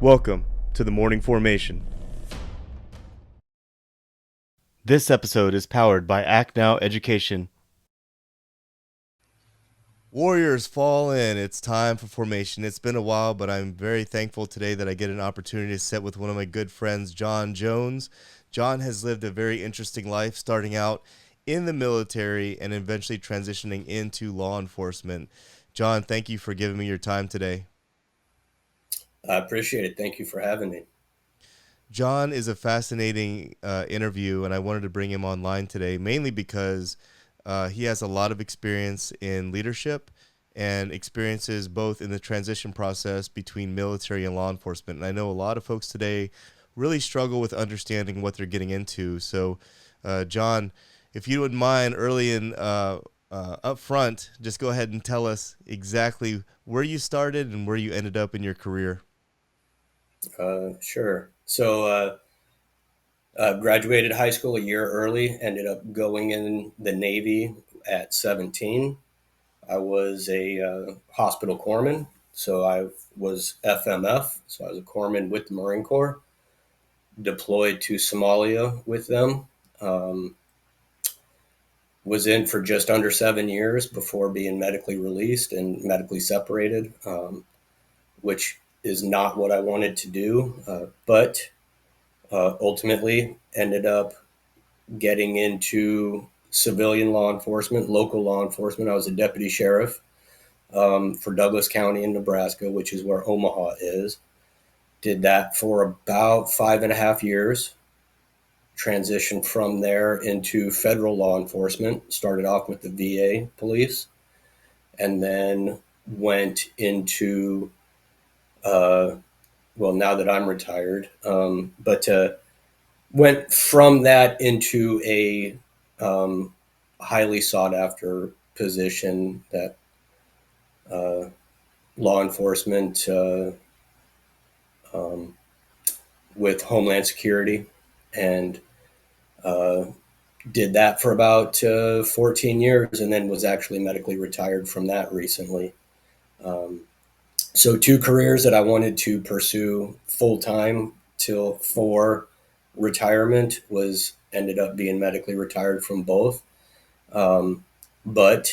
Welcome to the Morning Formation. This episode is powered by Act Now Education. Warriors fall in. It's time for formation. It's been a while, but I'm very thankful today that I get an opportunity to sit with one of my good friends, John Jones. John has lived a very interesting life, starting out in the military and eventually transitioning into law enforcement. John, thank you for giving me your time today. I appreciate it. Thank you for having me. John is a fascinating interview, and I wanted to bring him online today mainly because he has a lot of experience in leadership and experiences both in the transition process between military and law enforcement. And I know a lot of folks today really struggle with understanding what they're getting into. So, John, if you wouldn't mind, early in up front, just go ahead and tell us exactly where you started and where you ended up in your career. Sure. Graduated high school a year early, ended up going in the Navy at 17. I was a hospital corpsman. So I was FMF. So I was a corpsman with the Marine Corps, deployed to Somalia with them. Um, was in for just under 7 years before being medically released and medically separated, which is not what I wanted to do. But ultimately ended up getting into civilian law enforcement, local law enforcement. I was a deputy sheriff for Douglas County in Nebraska, which is where Omaha is. Did that for about 5.5 years. Transitioned from there into federal law enforcement. Started off with the VA police, and then went into well, now that I'm retired, but went from that into a highly sought after position that uh, law enforcement um, with Homeland Security, and uh, did that for about 14 years, and then was actually medically retired from that recently. Um, so two careers that I wanted to pursue full time till for retirement was ended up being medically retired from both. Um, but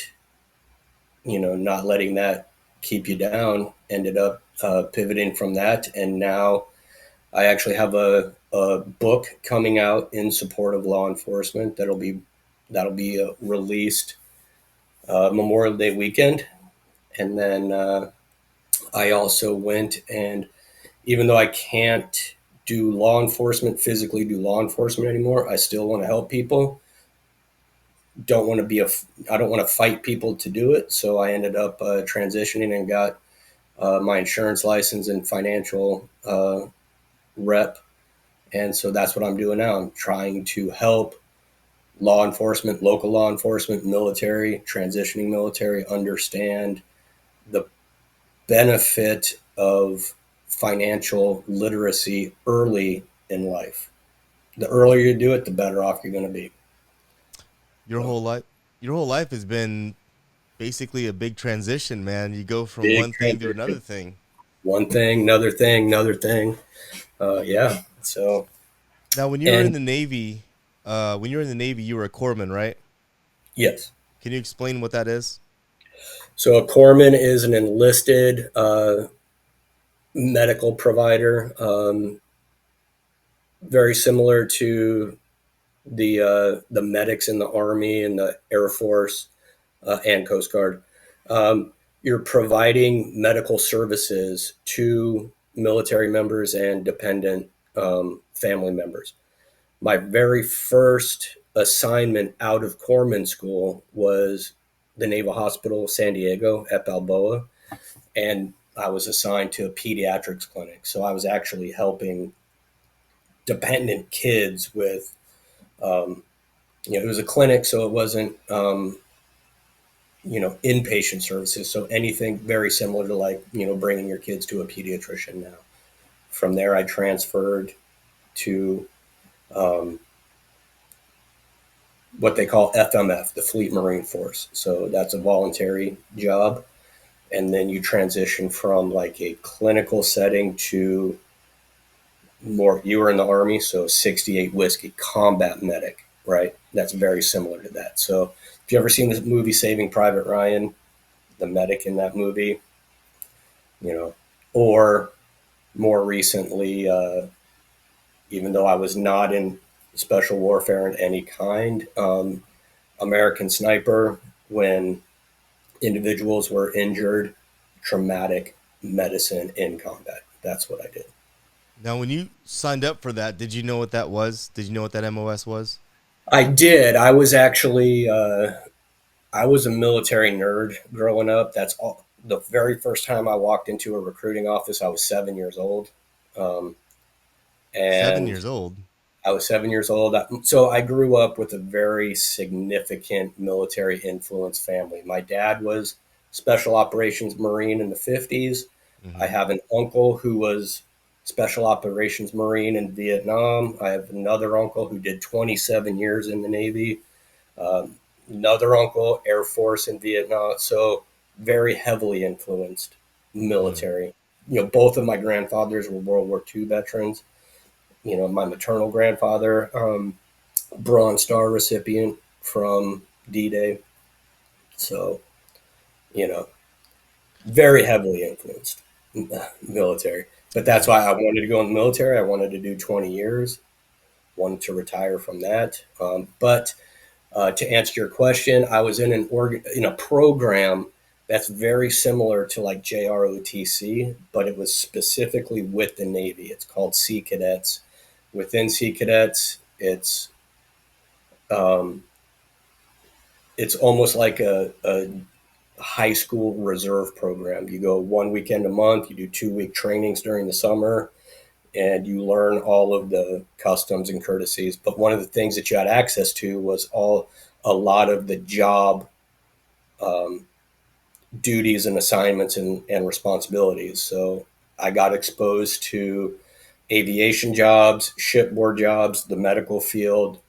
not letting that keep you down, ended up pivoting from that, and now I actually have a book coming out in support of law enforcement that'll be released Memorial Day weekend, and then I also went and even though I can't do law enforcement physically do law enforcement anymore, I still want to help people. Don't want to be a I don't want to fight people to do it, so I ended up transitioning and got my insurance license and financial rep. And so that's what I'm doing now. I'm trying to help law enforcement, local law enforcement, military, transitioning military understand the benefit of financial literacy early in life. The earlier you do it, the better off you're going to be. Your So, whole life, your whole life has been basically a big transition, man. You go from big one thing to another transition. thing. One thing, another thing, another thing. Yeah. So, Now, when you were in and the Navy, you were a corpsman, right? yes. Can you explain what that is? So a corpsman is an enlisted medical provider, very similar to the medics in the Army and the Air Force and Coast Guard. You're providing medical services to military members and dependent family members. My very first assignment out of corpsman school was the Naval Hospital San Diego at Balboa, and I was assigned to a pediatrics clinic. So I was actually helping dependent kids with, um, it was a clinic, so it wasn't, inpatient services. So anything very similar to like, bringing your kids to a pediatrician now. From there, I transferred to um, what they call FMF, the Fleet Marine Force. So that's a voluntary job. And then you transition from like a clinical setting to more. You were in the Army, so 68 whiskey combat medic, right? That's very similar to that. So if you ever seen this movie Saving Private Ryan, the medic in that movie, you know, or more recently, even though I was not in special warfare in any kind, American Sniper, when individuals were injured, traumatic medicine in combat. That's what I did. Now, when you signed up for that, did you know what that was? Did you know what that MOS was? I did. I was actually I was a military nerd growing up. That's all. The very first time I walked into a recruiting office, I was 7 years old, um, 7 years and old. I was 7 years old. So I grew up with a very significant military influence family. My dad was Special Operations Marine in the 50s. I Hmm. have an uncle who was Special Operations Marine in Vietnam. I have another uncle who did 27 years in the Navy. Um, Another uncle, Air Force in Vietnam. So very heavily influenced Mm. military. Both of my grandfathers were World War II veterans. My maternal grandfather, Bronze Star recipient from D-Day. So, you know, very heavily influenced military. But that's Yeah. why I wanted to go in the military. I wanted to do 20 years, wanted to retire from that. But to answer your question, I was in a program that's very similar to like JROTC, but it was specifically with the Navy. It's called Sea Cadets. Within Sea Cadets, um, it's almost like a high school reserve program. You go one weekend a month, you do 2 week trainings during the summer, and you learn all of the customs and courtesies. But one of the things that you had access to was a lot of the job um, duties and assignments and responsibilities. So I got exposed to aviation jobs, shipboard jobs, the medical field,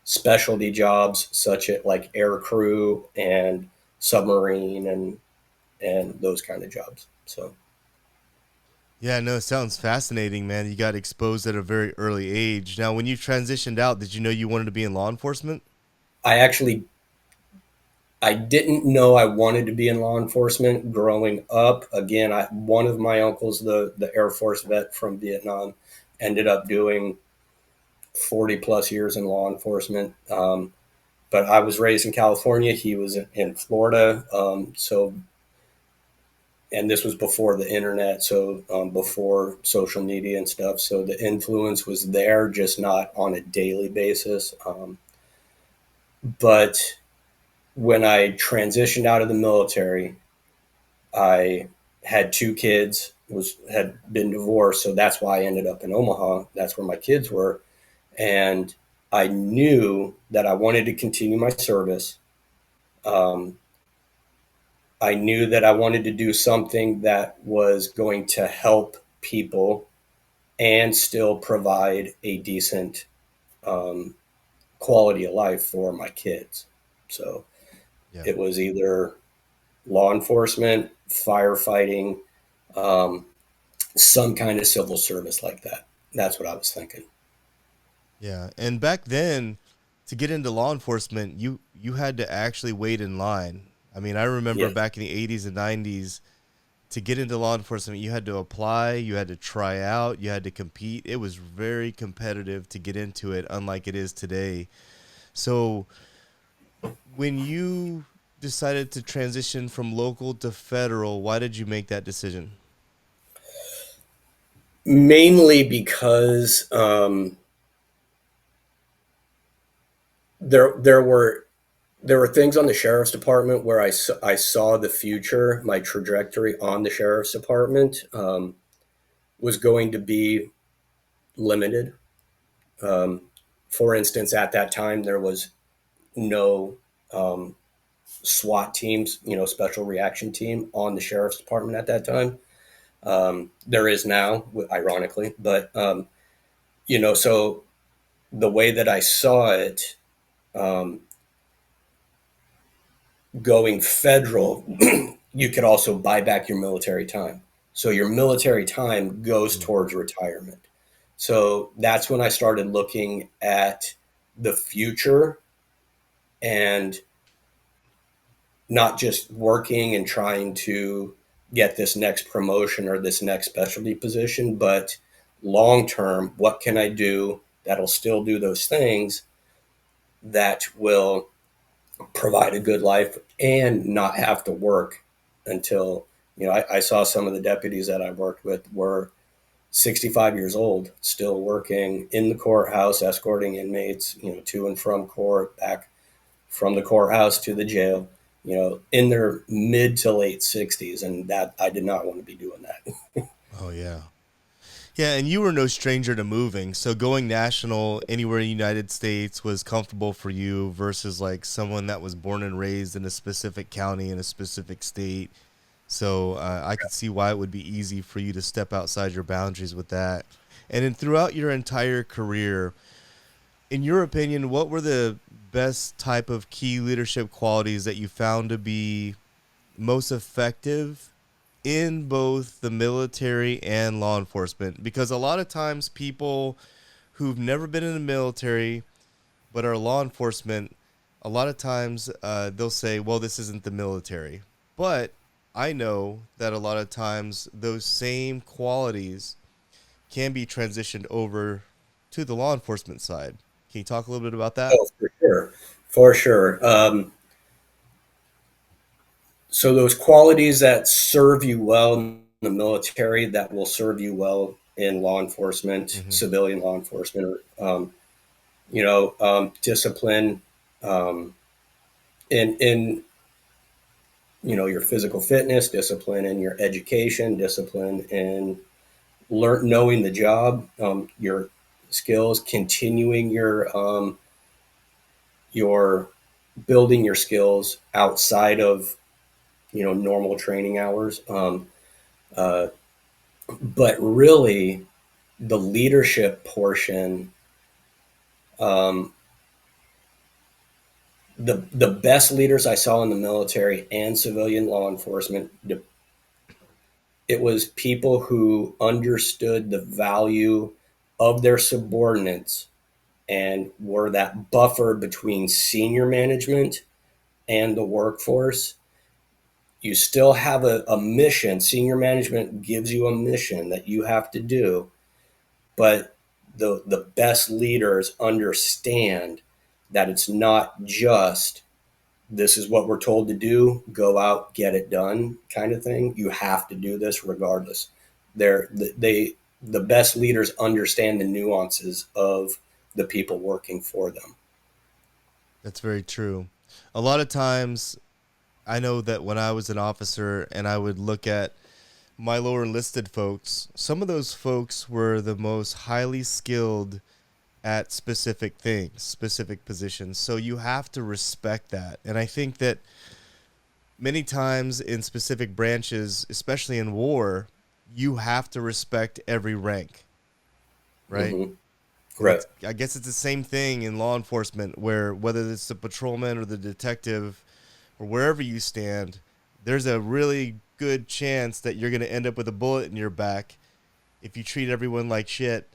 specialty jobs such as like air crew and submarine and those kind of jobs. So Yeah, no, it sounds fascinating, man. You got exposed at a very early age. Now, when you transitioned out, did you know you wanted to be in law enforcement? I actually I didn't know I wanted to be in law enforcement growing up. Again, one of my uncles, the Air Force vet from Vietnam, ended up doing 40 plus years in law enforcement. But I was raised in California. He was in Florida. And this was before the internet, so before social media and stuff. So the influence was there, just not on a daily basis. But when I transitioned out of the military, I had 2 kids, had been divorced, so that's why I ended up in Omaha. That's where my kids were, and I knew that I wanted to continue my service. Um, I knew that I wanted to do something that was going to help people and still provide a decent um, quality of life for my kids. So Yeah. it was either law enforcement, firefighting, um, some kind of civil service like that. That's what I was thinking. Yeah. And back then, to get into law enforcement, you had to actually wait in line. I mean, I remember Yes. back in the 80s and 90s, to get into law enforcement, you had to apply, you had to try out, you had to compete. It was very competitive to get into it, unlike it is today. So, when you decided to transition from local to federal, why did you make that decision? Mainly because there were things on the sheriff's department where I saw the future, my trajectory on the sheriff's department was going to be limited. Um, for instance, at that time, there was no um, SWAT teams, special reaction team on the sheriff's department at that time. There is now, ironically, but so the way that I saw it, um, going federal, you could also buy back your military time. So your military time goes Mm. towards retirement. So that's when I started looking at the future and not just working and trying to get this next promotion or this next specialty position, but long term, what can I do that'll still do those things that will provide a good life and not have to work until, I saw some of the deputies that I worked with were 65 years old, still working in the courthouse, escorting inmates, to and from court, back from the courthouse to the jail, in their mid to late 60s. And that I did not want to be doing that. Oh yeah. Yeah, and you were no stranger to moving. So going national anywhere in the United States was comfortable for you versus like someone that was born and raised in a specific county in a specific state. So I could see why it would be easy for you to step outside your boundaries with that. And then throughout your entire career, in your opinion, what were the best type of key leadership qualities that you found to be most effective in both the military and law enforcement? Because a lot of times people who've never been in the military but are law enforcement, a lot of times they'll say, well, this isn't the military. But I know that a lot of times those same qualities can be transitioned over to the law enforcement side. Can you talk a little bit about that? Oh, for sure. For sure. So those qualities that serve you well in the military, that will serve you well in law enforcement, Mm-hmm. civilian law enforcement, discipline, um, in your physical fitness, discipline in your education, discipline in knowing the job, your skills, continuing your building your skills outside of normal training hours. Uh, but really, the leadership portion, um, the best leaders I saw in the military and civilian law enforcement, it was people who understood the value of their subordinates and were that buffer between senior management and the workforce. You still have a mission. Senior management gives you a mission that you have to do, but the best leaders understand that it's not just this is what we're told to do, go out, get it done kind of thing. You have to do this regardless. The best leaders understand the nuances of the people working for them. That's very true. A lot of times, I know that when I was an officer and I would look at my lower enlisted folks, some of those folks were the most highly skilled at specific things, specific positions. So you have to respect that. And I think that many times in specific branches, especially in war, you have to respect every rank, right? Mm-hmm. And Right. it's I guess it's the same thing in law enforcement where whether it's the patrolman or the detective or wherever you stand, there's a really good chance that you're going to end up with a bullet in your back if you treat everyone like shit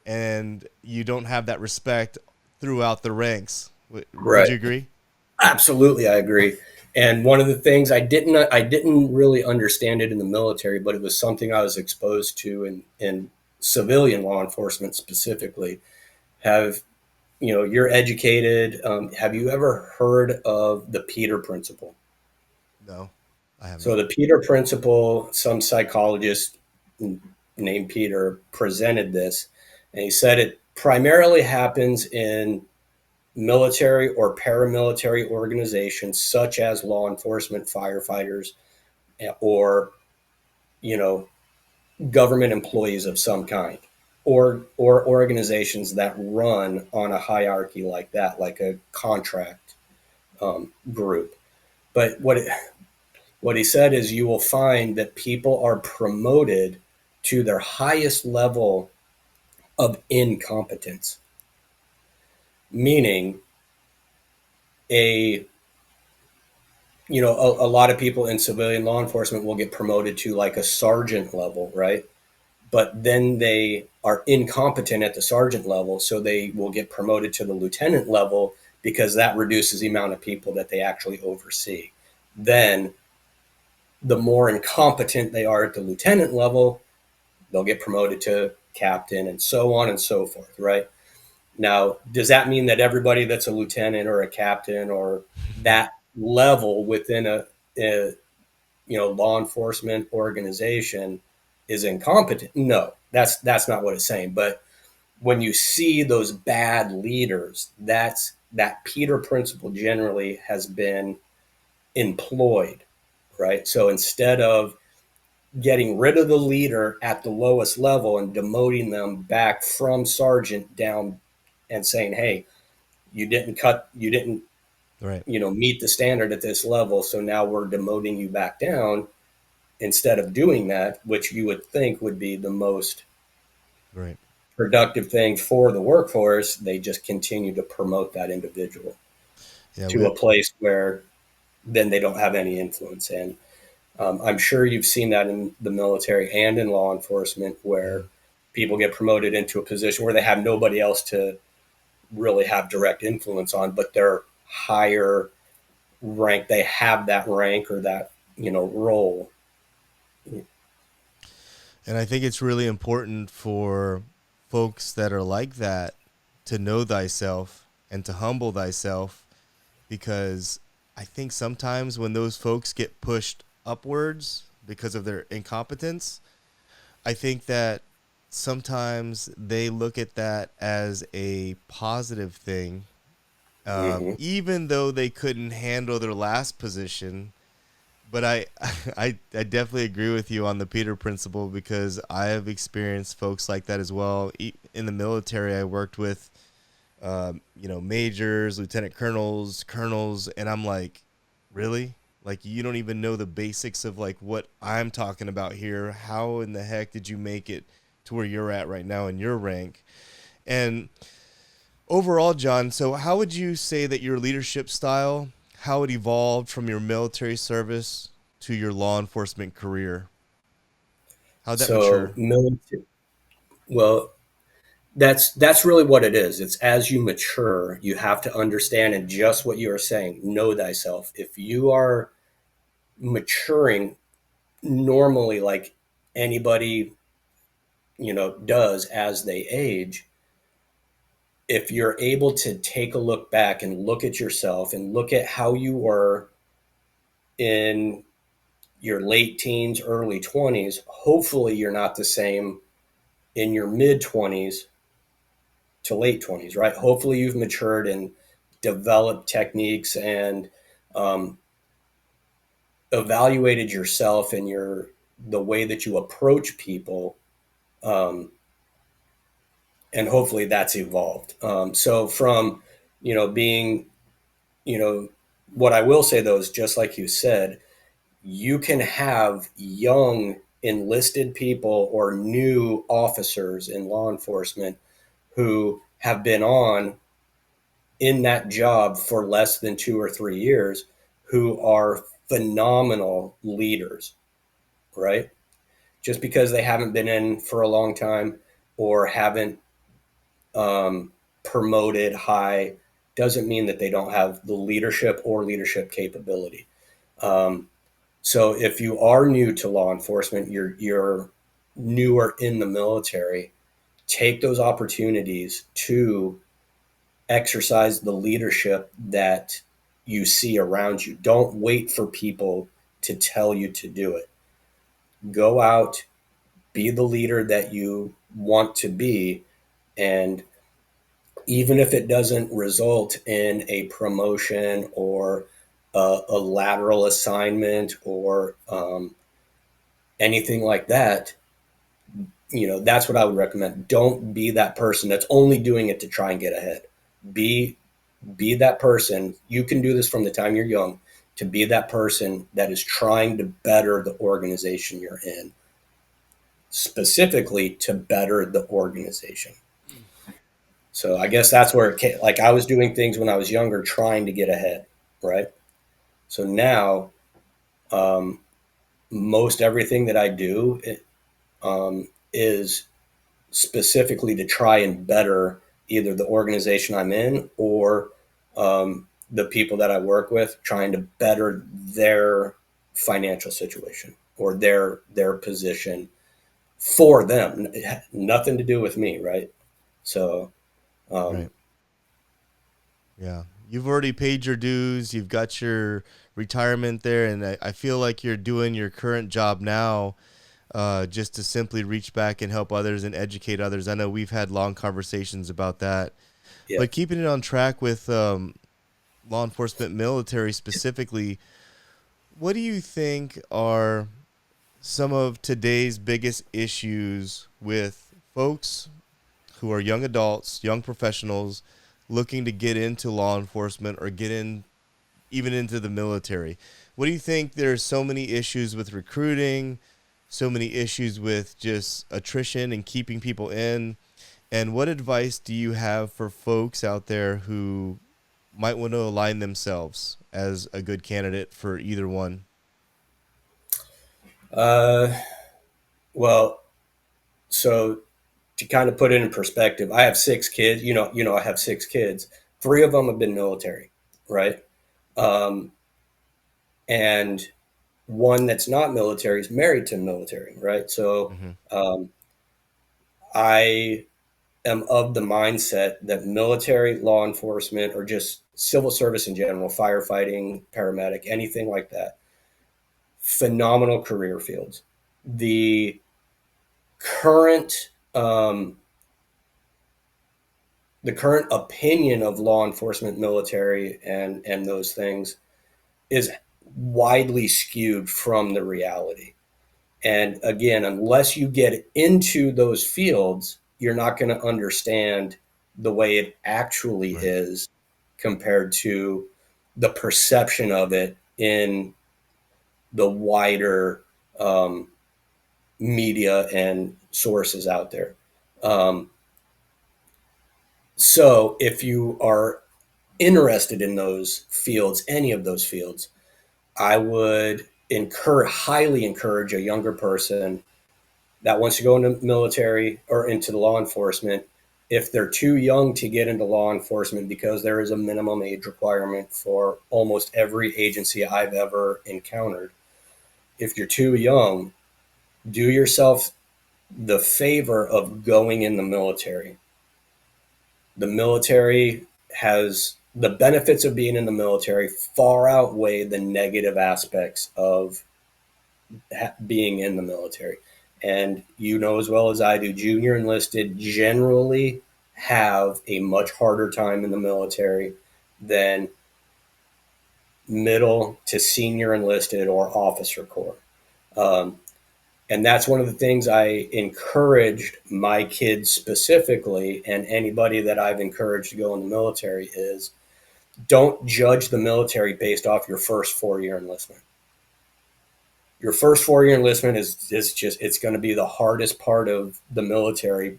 and you don't have that respect throughout the ranks. Would Right. you agree? Absolutely, I agree. And one of the things I didn't really understand it in the military, but it was something I was exposed to in civilian law enforcement specifically. Have you're educated? Have you ever heard of the Peter Principle? No, I have So not. the Peter Principle, some psychologist named Peter presented this, and he said it primarily happens in military or paramilitary organizations such as law enforcement, firefighters, or you know government employees of some kind, or organizations that run on a hierarchy like that, like a contract group. But what he said is you will find that people are promoted to their highest level of incompetence, meaning a a lot of people in civilian law enforcement will get promoted to like a sergeant level, right? but then they are incompetent at the sergeant level, so they will get promoted to the lieutenant level because that reduces the amount of people that they actually oversee. Then the more incompetent they are at the lieutenant level, they'll get promoted to captain and so on and so forth, right? Now, does that mean that everybody that's a lieutenant or a captain or that level within a law enforcement organization is incompetent? No, that's not what it's saying. But when you see those bad leaders, that Peter principle generally has been employed, right? So instead of getting rid of the leader at the lowest level and demoting them back from sergeant down and saying, hey, you didn't Right. meet the standard at this level, so now we're demoting you back down. Instead of doing that, which you would think would be the most Right. productive thing for the workforce, they just continue to promote that individual Yeah. to We. a place where then they don't have any influence. And I'm sure you've seen that in the military and in law enforcement, where Mhm. people get promoted into a position where they have nobody else to really have direct influence on, but they're higher rank. They have that rank or that role. And I think it's really important for folks that are like that to know thyself and to humble thyself, because I think sometimes when those folks get pushed upwards because of their incompetence, I think that sometimes they look at that as a positive thing, Mm-hmm. even though they couldn't handle their last position. But I definitely agree with you on the Peter principle, because I have experienced folks like that as well. In the military, I worked with, majors, lieutenant colonels, and I'm like, really? Like, you don't even know the basics of like what I'm talking about here. How in the heck did you make it to where you're at right now in your rank? And overall, John, so how would you say that your leadership style, how it evolved from your military service to your law enforcement career? How'd that So mature? military, well, that's really what it is. It's as you mature, you have to understand, and just what you are saying, know thyself. If you are maturing normally, like anybody does as they age, if you're able to take a look back and look at yourself and look at how you were in your late teens, early 20s, hopefully you're not the same in your mid 20s to late 20s, right? Hopefully you've matured and developed techniques and um, evaluated yourself and the way that you approach people, um, and hopefully that's evolved. So from being you know what I will say though is, just like you said, you can have young enlisted people or new officers in law enforcement who have been on in that job for less than 2 or 3 years, who are phenomenal leaders, right? Just because they haven't been in for a long time or haven't um, promoted high doesn't mean that they don't have the leadership or leadership capability. Um, so if you are new to law enforcement, you're newer in the military, take those opportunities to exercise the leadership that you see around you. Don't wait for people to tell you to do it. Go out, be the leader that you want to be, and even if it doesn't result in a promotion or a lateral assignment or anything like that, that's what I would recommend. Don't be that person that's only doing it to try and get ahead. Be be that person. You can do this from the time you're young, to be that person that is trying to better the organization you're in, specifically to better the organization. So I guess that's where it came. Like, I was doing things when I was younger, trying to get ahead, right? So now, most everything that I do is specifically to try and better either the organization I'm in or the people that I work with, trying to better their financial situation or their position for them. It had nothing to do with me, right? So, um, Right. Yeah. You've already paid your dues. You've got your retirement there. And I feel like you're doing your current job now just to simply reach back and help others and educate others. I know we've had long conversations about that. yeah. But keeping it on track with law enforcement, military specifically, what do you think are some of today's biggest issues with folks who are young adults, young professionals looking to get into law enforcement or get in even into the military? What do you think there's so many issues with recruiting, so many issues with just attrition and keeping people in? And what advice do you have for folks out there who might want to align themselves as a good candidate for either one? Uh, well, so to kind of put it in perspective, I have 6 kids. I have 6 kids. 3 of them have been military, right? Um, and one that's not military is married to the military, right? So Mm-hmm. um, I am of the mindset that military, law enforcement, or just civil service in general, firefighting, paramedic, anything like that, phenomenal career fields. The current um, the current opinion of law enforcement, military, and those things is widely skewed from the reality. And again, unless you get into those fields, you're not going to understand the way it actually Right. is compared to the perception of it in the wider um, media and sources out there. Um, so if you are interested in those fields, any of those fields, I would highly encourage a younger person that wants to go into the military or into the law enforcement. If they're too young to get into law enforcement, because there is a minimum age requirement for almost every agency I've ever encountered, if you're too young, do yourself the favor of going in the military. The military has the benefits of being in the military far outweigh the negative aspects of being in the military. And you know as well as I do, junior enlisted generally have a much harder time in the military than middle to senior enlisted or officer corps. Um, and that's one of the things I encouraged my kids specifically, and anybody that I've encouraged to go in the military, is don't judge the military based off your first 4 year enlistment. Your first 4 year enlistment is just it's going to be the hardest part of the military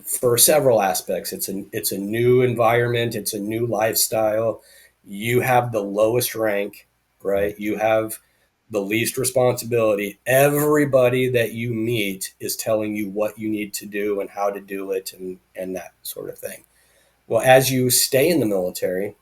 for several aspects. It's a new environment, it's a new lifestyle. You have the lowest rank, Right. right? You have the least responsibility. Everybody that you meet is telling you what you need to do and how to do it and that sort of thing. Well, as you stay in the military,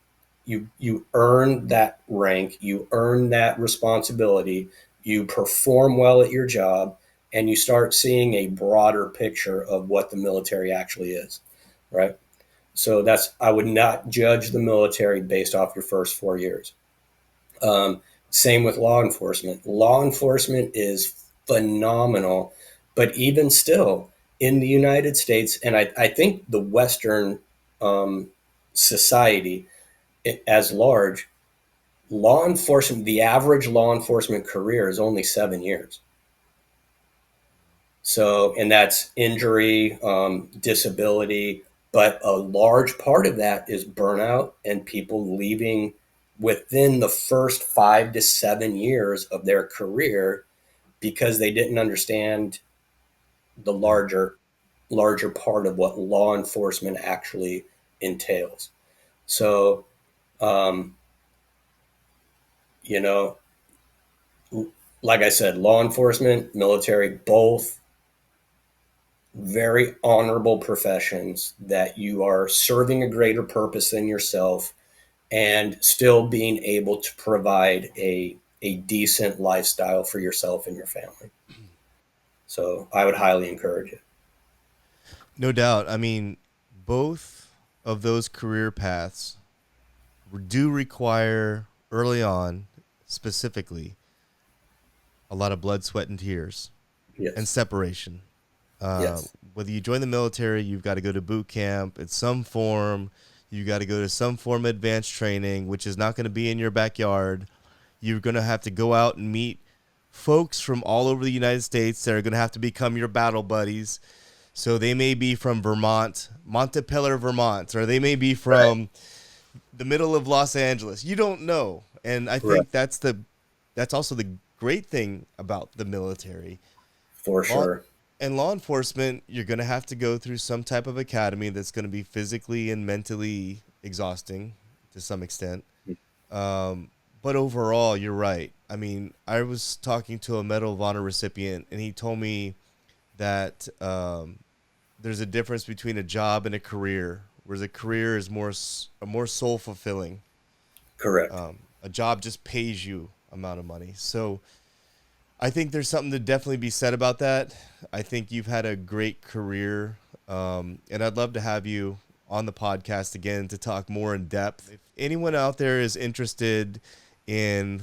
you earn that rank, you earn that responsibility, you perform well at your job, and you start seeing a broader picture of what the military actually is, right? So that's I would not judge the military based off your first 4 years. Um, Same with law enforcement. Law enforcement is phenomenal, but even still, in the United States, and I think the Western um, society as large, law enforcement, the average law enforcement career is only 7 years. So, and that's injury, disability, but a large part of that is burnout and people leaving within the first 5 to 7 years of their career because they didn't understand the Right. larger part of what law enforcement actually entails. So, um, you know, like I said, law enforcement, military, both. very honorable professions that you are serving a greater purpose than yourself and still being able to provide a decent lifestyle for yourself and your family. So I would highly encourage it. No doubt. I mean, both of those career paths do require early on, specifically, a lot of blood, sweat, and tears and Yes. separation. Uh, Yes. Whether you join the military, you've got to go to boot camp in some form. You got to go to some form of advanced training, which is not going to be in your backyard. You're going to have to go out and meet folks from all over the United States that are going to have to become your battle buddies. So they may be from Vermont, Montpelier, Vermont, or they may be Right. from the middle of Los Angeles. You don't know. And I Right. think that's also the great thing about the military. For Law sure. and law enforcement, you're going to have to go through some type of academy that's going to be physically and mentally exhausting to some extent. Um, but overall, you're right. I mean, I was talking to a Medal of Honor recipient, and he told me that there's a difference between a job and a career, whereas a career is more soul fulfilling. Correct. A job just pays you amount of money. So I think there's something to definitely be said about that. I think you've had a great career, and I'd love to have you on the podcast again to talk more in depth. If anyone out there is interested in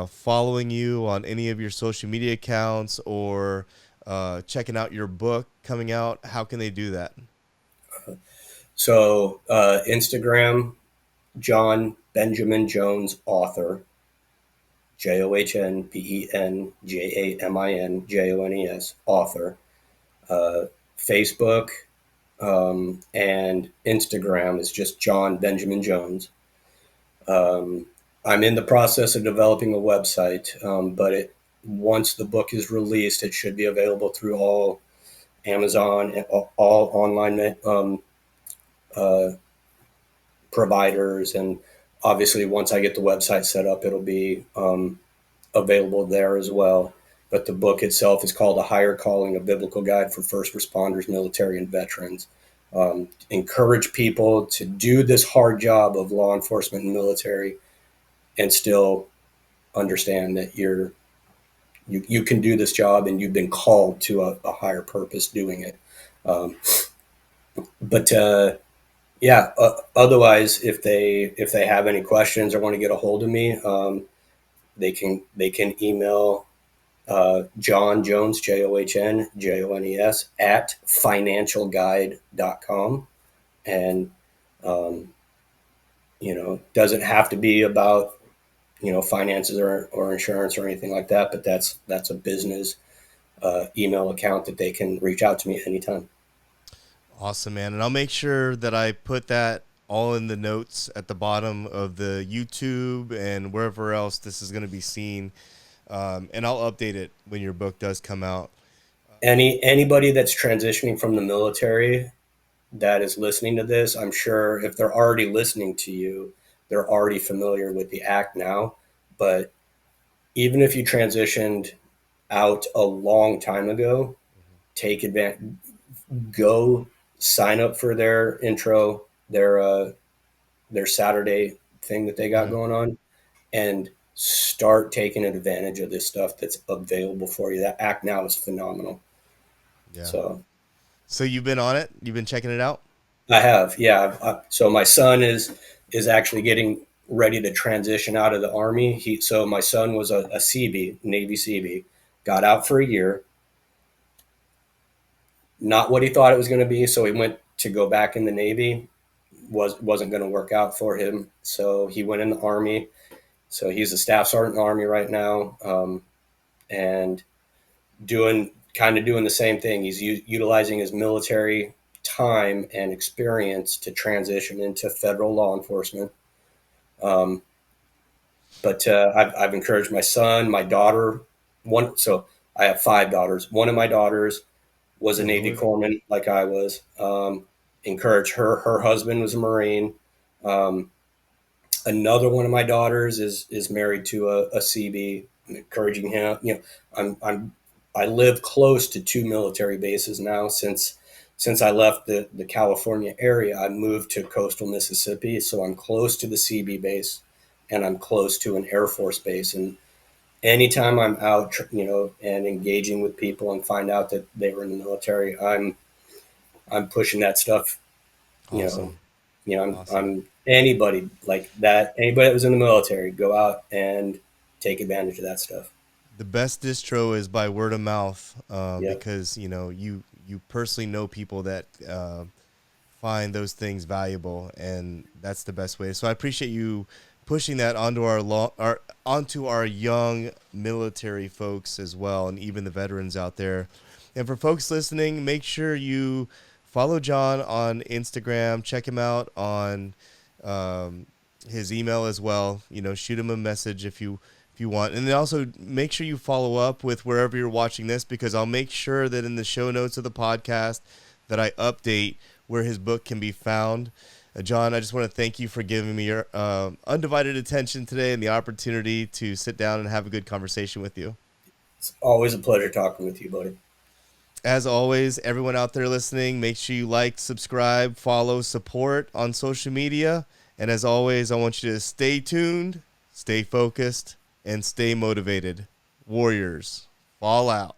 following you on any of your social media accounts or checking out your book coming out, how can they do that? So Instagram, John Benjamin Jones, author, JohnBenjaminJones, author. Uh, Facebook and Instagram is just John Benjamin Jones. Um, I'm in the process of developing a website, but once the book is released, it should be available through all Amazon and all online uh, providers. And obviously, once I get the website set up, it'll be available there as well. But the book itself is called A Higher Calling, a Biblical Guide for First Responders, Military, and Veterans. Encourage people to do this hard job of law enforcement and military and still understand that you can do this job and you've been called to a higher purpose doing it. Um, but yeah, otherwise, if they have any questions or want to get a hold of me, they can email John Jones, JohnJones, at financialguide.com. And, um, doesn't have to be about, finances or insurance or anything like that, but that's a business email account that they can reach out to me anytime. Awesome, man. And I'll make sure that I put that all in the notes at the bottom of the YouTube and wherever else this is going to be seen. And I'll update it when your book does come out. Anybody that's transitioning from the military that is listening to this, I'm sure if they're already listening to you, they're already familiar with the act now. But even if you transitioned out a long time ago, take advantage, go sign up for their intro, their Saturday thing that they got Mm-hmm. going on, and start taking advantage of this stuff that's available for you. That act now is phenomenal. Yeah. So So you've been on it? You've been checking it out? I have, yeah. So my son is actually getting ready to transition out of the army. So my son was a CB, Navy CB, got out for a year, not what he thought it was going to be. So he went to go back in the Navy. Wasn't going to work out for him. So he went in the Army. So he's a staff sergeant in the Army right now, and doing the same thing. He's utilizing his military time and experience to transition into federal law enforcement. Um, but I've encouraged my son, my daughter, one. So I have five daughters. One of my daughters was a Good Navy Lord. corpsman, like I was. Encouraged her. Her husband was a Marine. Um, Another one of my daughters is married to a CB. I'm encouraging him. I live close to two military bases now since since I left the California area, I moved to coastal Mississippi. So I'm close to the CB base and I'm close to an Air Force base. And anytime I'm out, and engaging with people and find out that they were in the military, I'm pushing that stuff. You know, Awesome. Awesome. I'm anybody like that. Anybody that was in the military, go out and take advantage of that stuff. The best distro is by word of mouth, Yep. because you personally know people that find those things valuable, and that's the best way. So I appreciate you pushing that onto our onto our young military folks as well, and even the veterans out there. And for folks listening, make sure you follow John on Instagram. Check him out on um, his email as well. Shoot him a message if you want, and then also make sure you follow up with wherever you're watching this, because I'll make sure that in the show notes of the podcast that I update where his book can be found. John, I just want to thank you for giving me your undivided attention today and the opportunity to sit down and have a good conversation with you. It's always a pleasure talking with you, buddy. As always, everyone out there listening, make sure you like, subscribe, follow, support on social media. And as always, I want you to stay tuned, stay focused, and stay motivated. Warriors, fall out.